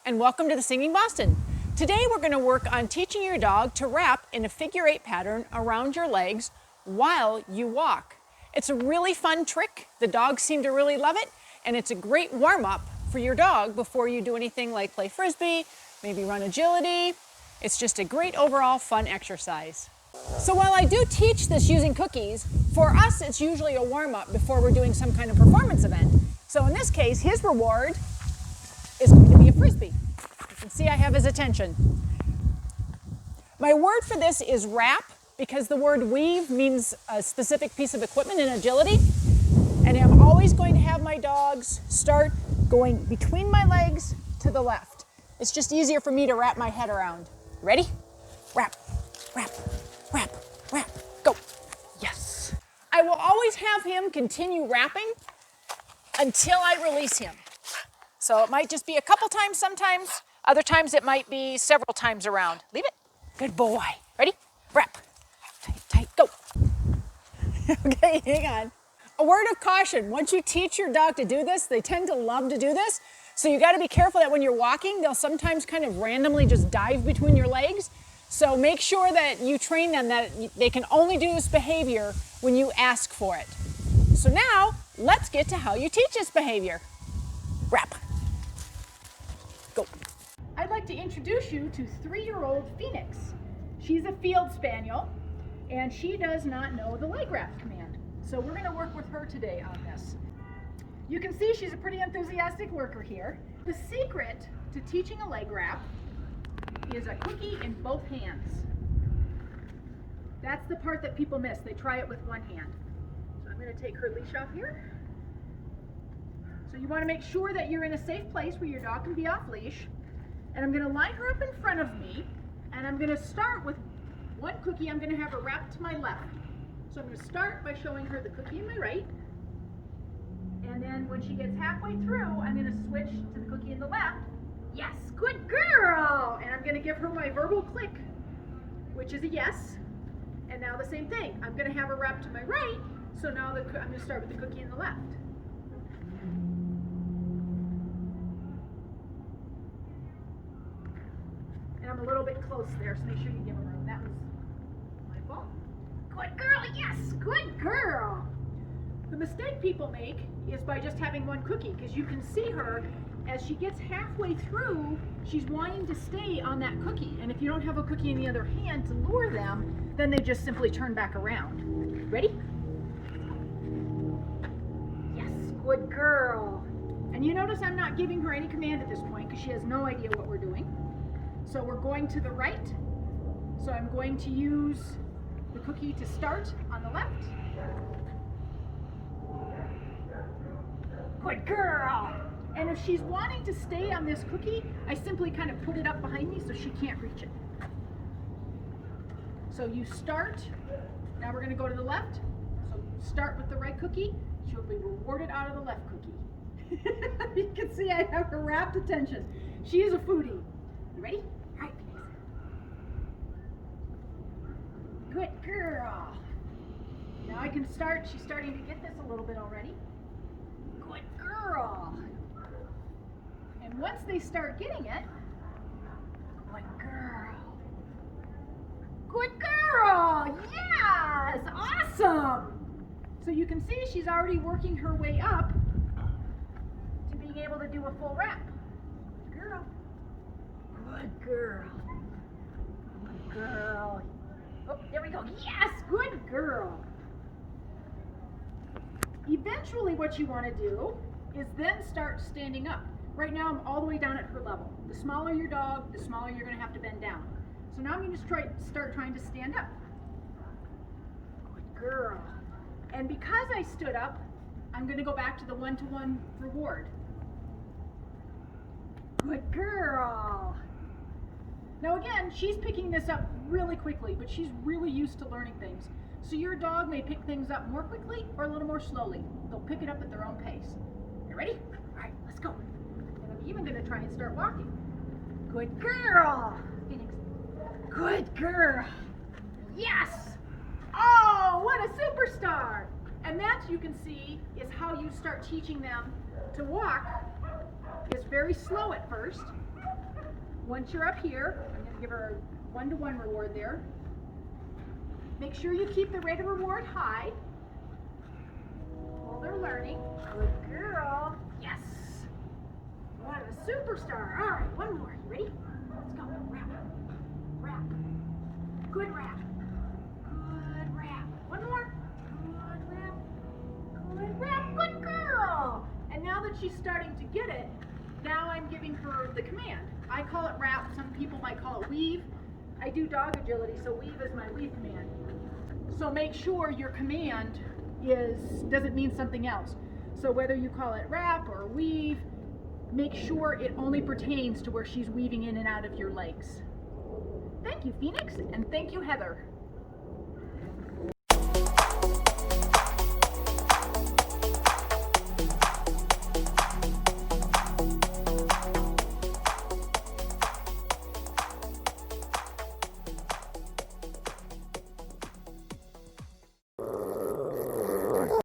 and welcome to the Singing Boston. Today we're going to work on teaching your dog to wrap in a figure 8 pattern around your legs while you walk. It's a really fun trick. The dogs seem to really love it, and it's a great warm-up for your dog before you do anything like play frisbee, maybe run agility. It's just a great overall fun exercise. So while I do teach this using cookies, for us it's usually a warm-up before we're doing some kind of performance event. So in this case, his reward is going to be a frisbee. You can see I have his attention. My word for this is wrap, because the word weave means a specific piece of equipment in agility. And I'm always going to have my dogs start going between my legs to the left. It's just easier for me to wrap my head around. Ready? Wrap, wrap, wrap, wrap, go. Yes. I will always have him continue wrapping until I release him. So it might just be a couple times sometimes. Other times it might be several times around. Leave it. Good boy. Ready? Wrap. Tight, tight, go. Okay, hang on. A word of caution. Once you teach your dog to do this, they tend to love to do this. So you got to be careful that when you're walking, they'll sometimes kind of randomly just dive between your legs. So make sure that you train them that they can only do this behavior when you ask for it. So now, let's get to how you teach this behavior. Wrap. Go. I'd like to introduce you to 3-year-old Phoenix. She's a field spaniel, and she does not know the leg wrap command. So we're going to work with her today on this. You can see she's a pretty enthusiastic worker here. The secret to teaching a leg wrap is a cookie in both hands. That's the part that people miss. They try it with one hand. So I'm going to take her leash off here. So you want to make sure that you're in a safe place where your dog can be off leash. And I'm going to line her up in front of me, and I'm going to start with one cookie. I'm going to have her wrap to my left. So I'm going to start by showing her the cookie in my right. And then when she gets halfway through, I'm going to switch to the cookie in the left. Yes, good girl! And I'm going to give her my verbal click, which is a yes. And now the same thing. I'm going to have her wrap to my right, so now I'm going to start with the cookie in the left. And I'm a little bit close there, so make sure you give her room. That was my fault. Good girl, yes, good girl! The mistake people make is by just having one cookie, because you can see her as she gets halfway through, she's wanting to stay on that cookie. And if you don't have a cookie in the other hand to lure them, then they just simply turn back around. Ready? Yes, good girl. And you notice I'm not giving her any command at this point because she has no idea what we're doing. So we're going to the right. So I'm going to use the cookie to start on the left. Good girl! And if she's wanting to stay on this cookie, I simply kind of put it up behind me so she can't reach it. So you start, now we're going to go to the left. So start with the right cookie, she'll be rewarded out of the left cookie. You can see I have her rapt attention. She is a foodie. You ready? All right, Phoenix. Good girl. Now I can start, she's starting to get this a little bit already. Good girl. And once they start getting it, good girl. Good girl, yes, awesome. So you can see she's already working her way up to being able to do a full wrap. Good girl. Good girl. Good girl. Oh, there we go. Yes, good girl. Eventually what you want to do is then start standing up. Right now I'm all the way down at her level. The smaller your dog, the smaller you're going to have to bend down. So now I'm going to start trying to stand up. Good girl. And because I stood up, I'm going to go back to the one-to-one reward. Good girl. Now again, she's picking this up really quickly, but she's really used to learning things. So your dog may pick things up more quickly or a little more slowly. They'll pick it up at their own pace. You ready? All right, let's go. And I'm even going to try and start walking. Good girl. Phoenix. Good girl. Yes. Oh, what a superstar. And that, you can see, is how you start teaching them to walk. Is very slow at first, Once you're up here, I'm going to give her a 1-to-1 reward there. Make sure you keep the rate of reward high while they're learning. Good girl. Yes. What a superstar. All right, one more. You ready? Let's go. Rap. Rap. Good rap. Good rap. One more. Good rap. Good rap. Good girl. And now that she's starting to get it, now I'm giving her the command. I call it rap. Some people might call it weave. I do dog agility, so weave is my weave command. So make sure your command doesn't mean something else. So whether you call it wrap or weave, make sure it only pertains to where she's weaving in and out of your legs. Thank you, Phoenix, and thank you, Heather.